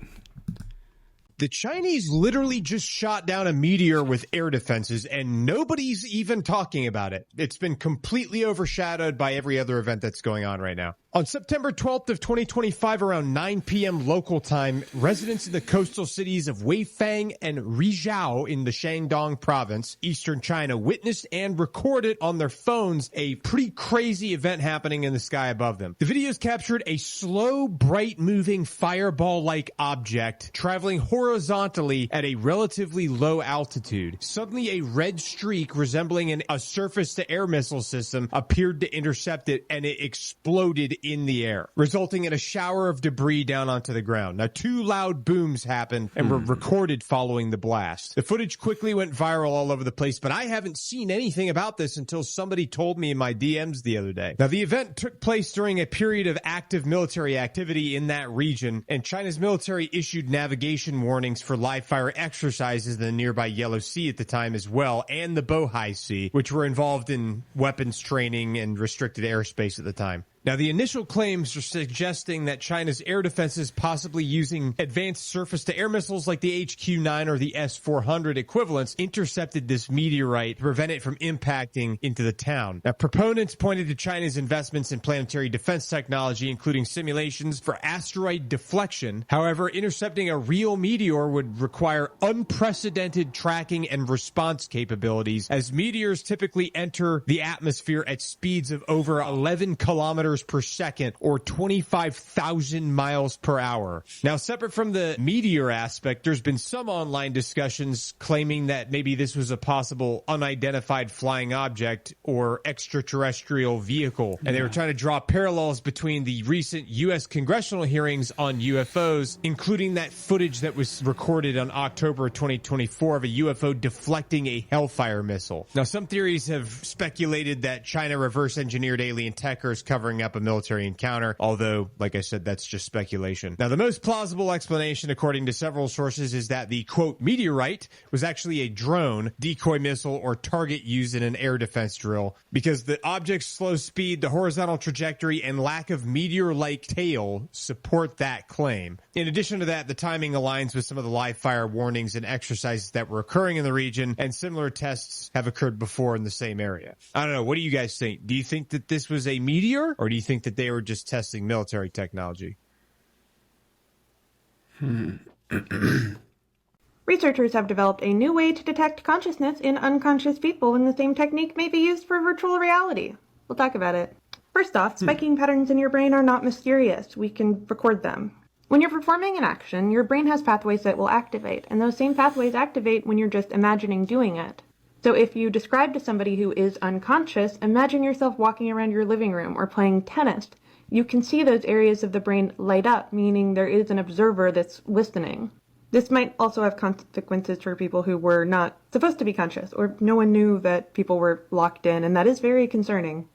The Chinese literally just shot down a meteor with air defenses, and nobody's even talking about it. It's been completely overshadowed by every other event that's going on right now. On September 12th of 2025, around 9 p.m. local time, residents in the coastal cities of Weifang and Rizhao in the Shandong province, eastern China, witnessed and recorded on their phones a pretty crazy event happening in the sky above them. The videos captured a slow, bright-moving fireball-like object traveling horizontally at a relatively low altitude. Suddenly, a red streak resembling a surface-to-air missile system appeared to intercept it, and it exploded in the air, resulting in a shower of debris down onto the ground. Now, 2 loud booms happened and were recorded following the blast. The footage quickly went viral all over the place, but I haven't seen anything about this until somebody told me in my DMs the other day. Now, the event took place during a period of active military activity in that region, and China's military issued navigation warnings for live fire exercises in the nearby Yellow Sea at the time as well, and the Bohai Sea, which were involved in weapons training and restricted airspace at the time. Now, the initial claims are suggesting that China's air defenses possibly using advanced surface-to-air missiles like the HQ-9 or the S-400 equivalents intercepted this meteorite to prevent it from impacting into the town. Now, proponents pointed to China's investments in planetary defense technology, including simulations for asteroid deflection. However, intercepting a real meteor would require unprecedented tracking and response capabilities, as meteors typically enter the atmosphere at speeds of over 11 kilometers per second or 25,000 miles per hour. Now, separate from the meteor aspect, there's been some online discussions claiming that maybe this was a possible unidentified flying object or extraterrestrial vehicle. And they were trying to draw parallels between the recent U.S. congressional hearings on UFOs, including that footage that was recorded on October 2024 of a UFO deflecting a Hellfire missile. Now, some theories have speculated that China reverse engineered alien techers covering up a military encounter, although, like I said, that's just speculation. Now, the most plausible explanation, according to several sources, is that the, quote, meteorite was actually a drone, decoy missile, or target used in an air defense drill, because the object's slow speed, the horizontal trajectory, and lack of meteor-like tail support that claim. In addition to that, the timing aligns with some of the live fire warnings and exercises that were occurring in the region, and similar tests have occurred before in the same area. I don't know. What do you guys think? Do you think that this was a meteor, or do you think that they were just testing military technology? Researchers have developed a new way to detect consciousness in unconscious people, and the same technique may be used for virtual reality. We'll talk about it. First off, spiking patterns in your brain are not mysterious. We can record them. When you're performing an action, your brain has pathways that will activate, and those same pathways activate when you're just imagining doing it. So if you describe to somebody who is unconscious, imagine yourself walking around your living room or playing tennis. You can see those areas of the brain light up, meaning there is an observer that's listening. This might also have consequences for people who were not supposed to be conscious, or no one knew that people were locked in, and that is very concerning.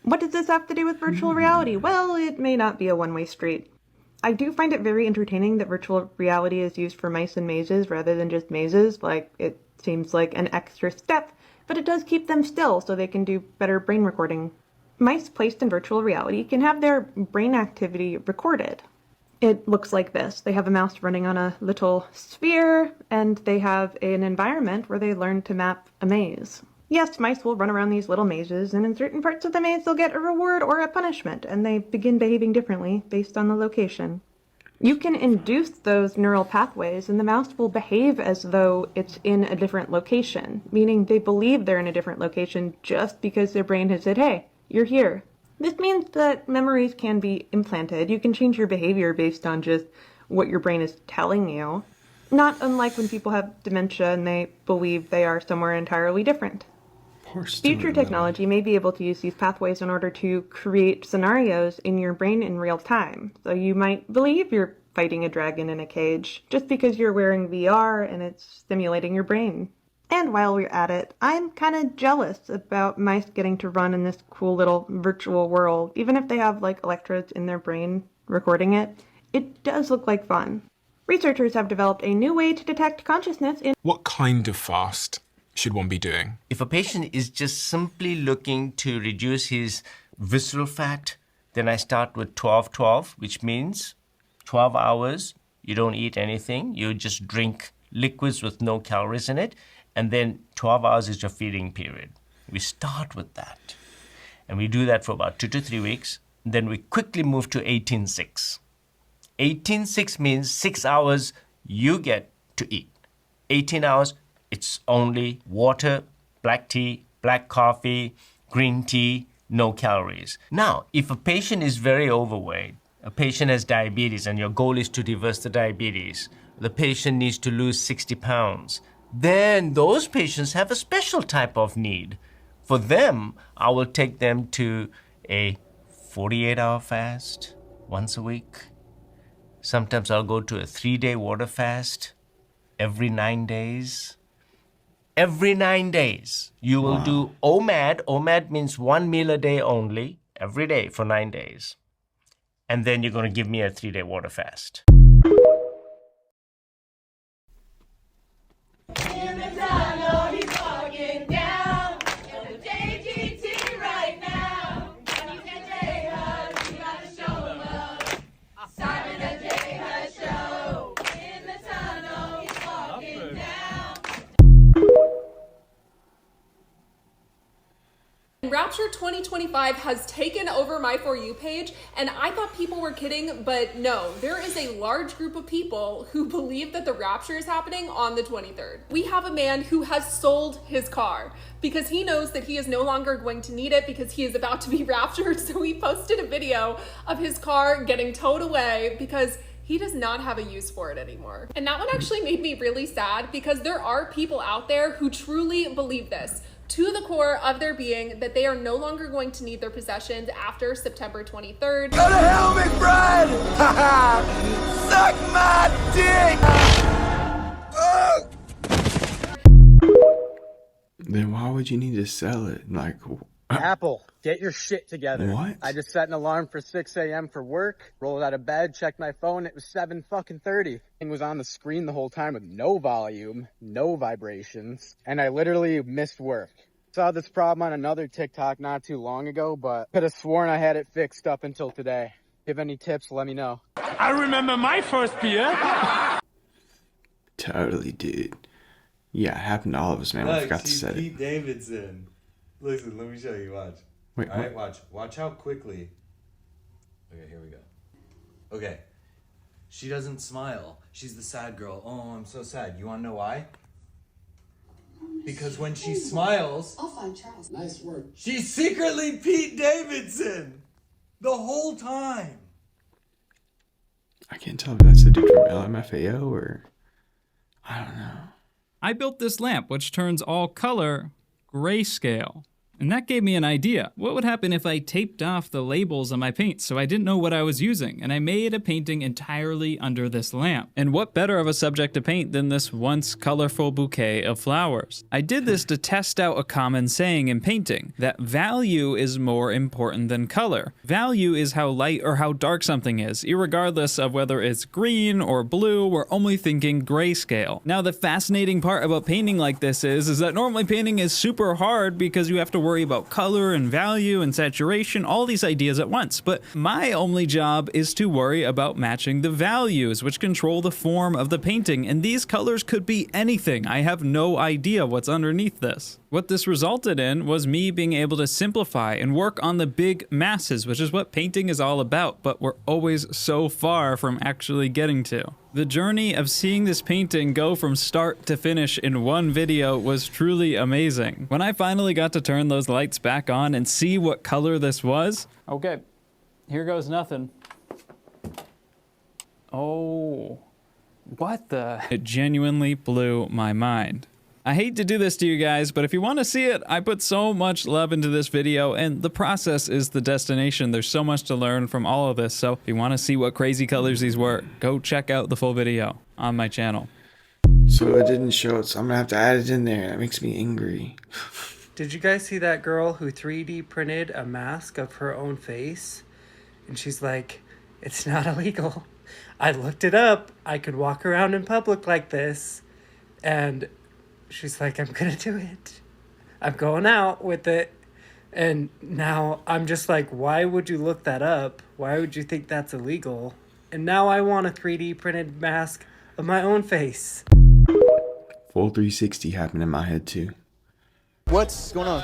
What does this have to do with virtual reality? Well, it may not be a one-way street. I do find it very entertaining that virtual reality is used for mice and mazes rather than just mazes. Like, it seems like an extra step, but it does keep them still so they can do better brain recording. Mice placed in virtual reality can have their brain activity recorded. It looks like this. They have a mouse running on a little sphere, and they have an environment where they learn to map a maze. Yes, mice will run around these little mazes, and in certain parts of the maze they'll get a reward or a punishment, and they begin behaving differently based on the location. You can induce those neural pathways, and the mouse will behave as though it's in a different location, meaning they believe they're in a different location just because their brain has said, hey, you're here. This means that memories can be implanted. You can change your behavior based on just what your brain is telling you. Not unlike when people have dementia and they believe they are somewhere entirely different. Future technology may be able to use these pathways in order to create scenarios in your brain in real time. So you might believe you're fighting a dragon in a cage just because you're wearing VR and it's stimulating your brain. And while we're at it, I'm kind of jealous about mice getting to run in this cool little virtual world. Even if they have like electrodes in their brain recording it, it does look like fun. Researchers have developed a new way to detect consciousness in... What kind of fast should one be doing? If a patient is just simply looking to reduce his visceral fat, then I start with 12-12, which means 12 hours, you don't eat anything, you just drink liquids with no calories in it, and then 12 hours is your feeding period. We start with that. And we do that for about 2 to 3 weeks. Then we quickly move to 18-6. 18-6 means 6 hours you get to eat. 18 hours, it's only water, black tea, black coffee, green tea, no calories. Now, if a patient is very overweight, a patient has diabetes, and your goal is to reverse the diabetes, the patient needs to lose 60 pounds, then those patients have a special type of need. For them, I will take them to a 48-hour fast once a week. Sometimes I'll go to a 3-day water fast every 9 days. Every 9 days, you will do OMAD. OMAD means 1 meal a day only, every day for 9 days. And then you're going to give me a 3-day water fast. Rapture 2025 has taken over my For You page, and I thought people were kidding, but no, there is a large group of people who believe that the rapture is happening on the 23rd. We have a man who has sold his car because he knows that he is no longer going to need it because he is about to be raptured, so he posted a video of his car getting towed away because he does not have a use for it anymore. And that one actually made me really sad because there are people out there who truly believe this to the core of their being, that they are no longer going to need their possessions after September 23rd. Go to hell, McBride! Suck my dick! Then why would you need to sell it? Like, Apple, get your shit together. What? I just set an alarm for 6 a.m. for work, rolled out of bed, checked my phone, it was 7:30. It was on the screen the whole time with no volume, no vibrations, and I literally missed work. Saw this problem on another TikTok not too long ago, but could have sworn I had it fixed up until today. If you have any tips, let me know. I remember my first beer. Totally, dude. Yeah, it happened to all of us, man. We forgot to set it. Pete Davidson. Listen, let me show you. Watch. Wait, all right, watch. Watch how quickly. Okay, here we go. Okay. She doesn't smile. She's the sad girl. Oh, I'm so sad. You want to know why? Because when she smiles, I'll find Charles. Nice work. she's secretly Pete Davidson the whole time. I can't tell if that's the dude from LMFAO or... I don't know. I built this lamp, which turns all color grayscale. And that gave me an idea. What would happen if I taped off the labels on my paints so I didn't know what I was using? And I made a painting entirely under this lamp. And what better of a subject to paint than this once colorful bouquet of flowers? I did this to test out a common saying in painting, that value is more important than color. Value is how light or how dark something is, irregardless of whether it's green or blue, we're only thinking grayscale. Now the fascinating part about painting like this is that normally painting is super hard because you have to worry about color and value and saturation, all these ideas at once. But my only job is to worry about matching the values, which control the form of the painting. And these colors could be anything. I have no idea what's underneath this. What this resulted in was me being able to simplify and work on the big masses, which is what painting is all about, but we're always so far from actually getting to. The journey of seeing this painting go from start to finish in one video was truly amazing. When I finally got to turn those lights back on and see what color this was, okay, here goes nothing. Oh, what the? It genuinely blew my mind. I hate to do this to you guys, but if you want to see it, I put so much love into this video, and the process is the destination. There's so much to learn from all of this, so if you want to see what crazy colors these were, go check out the full video on my channel. So it didn't show it, so I'm gonna have to add it in there. That makes me angry. Did you guys see that girl who 3D printed a mask of her own face? And she's like, it's not illegal. I looked it up. I could walk around in public like this. And she's like, I'm gonna do it. I'm going out with it. And now I'm just like, why would you look that up? Why would you think that's illegal? And now I want a 3D printed mask of my own face. Full 360 happened in my head too. What's going on?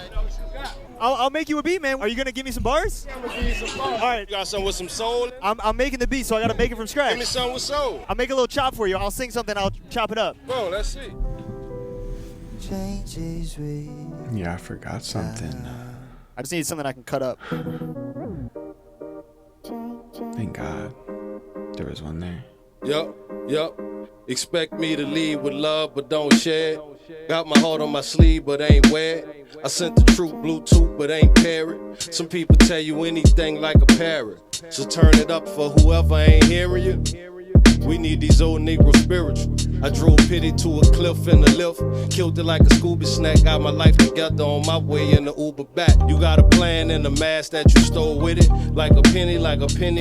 I'll make you a beat, man. Are you gonna give me some bars? I'm gonna give you some bars. All right. You got something with some soul? I'm making the beat, so I gotta make it from scratch. Give me something with soul. I'll make a little chop for you. I'll sing something. I'll chop it up. Bro, let's see. Yeah, I forgot something. I just need something I can cut up. Thank God. There was one there. Yup. Expect me to lead with love, but don't share. Got my heart on my sleeve, but ain't wear it. I sent the truth Bluetooth, but ain't pair it. Some people tell you anything like a parrot. So turn it up for whoever ain't hearing you. We need these old Negro spirituals. I drove pity to a cliff in the lift. Killed it like a Scooby snack. Got my life together on my way in the Uber back. You got a plan and a mask that you stole with it. Like a penny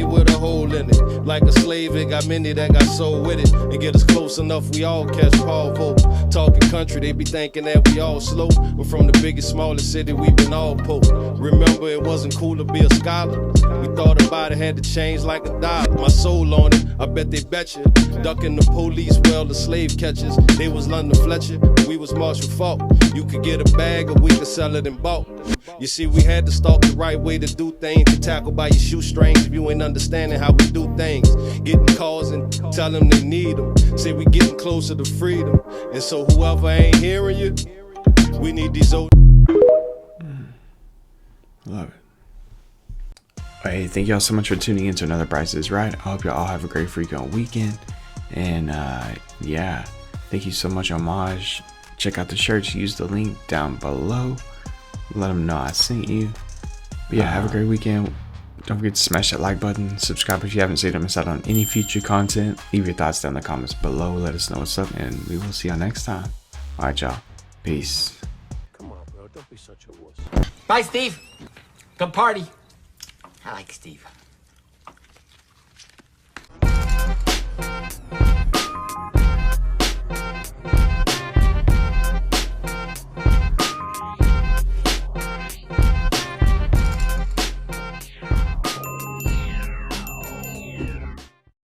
with a hole in it. Like a slave, it got many that got sold with it. And get us close enough, we all catch Paul Vote. Talking country, they be thinking that we all slow. But from the biggest, smallest city, we been all poor. Remember, it wasn't cool to be a scholar. We thought about it, had to change like a dollar. My soul on it, I bet they bet you. Ducking the police, well, the slave catchers. They was London Fletcher, we was Marshall Falk. You could get a bag or we could sell it in bulk. You see, we had to stalk the right way to do things. To tackle by your shoestrings if you ain't understanding how we do things. Getting calls and tell them they need them. Say we getting closer to freedom. And so whoever ain't hearing you, we need these old... Love it. Hey, thank y'all so much for tuning in to another Bryce is Right. I hope y'all all have a great freaking weekend. And yeah, thank you so much, Homage. Check out the shirts. Use the link down below. Let them know I sent you. But yeah, have a great weekend. Don't forget to smash that like button. Subscribe if you haven't so you don't miss out on any future content. Leave your thoughts down in the comments below. Let us know what's up, and we will see y'all next time. All right, y'all. Peace. Come on, bro. Don't be such a wuss. Bye, Steve. Come party. I like Steve.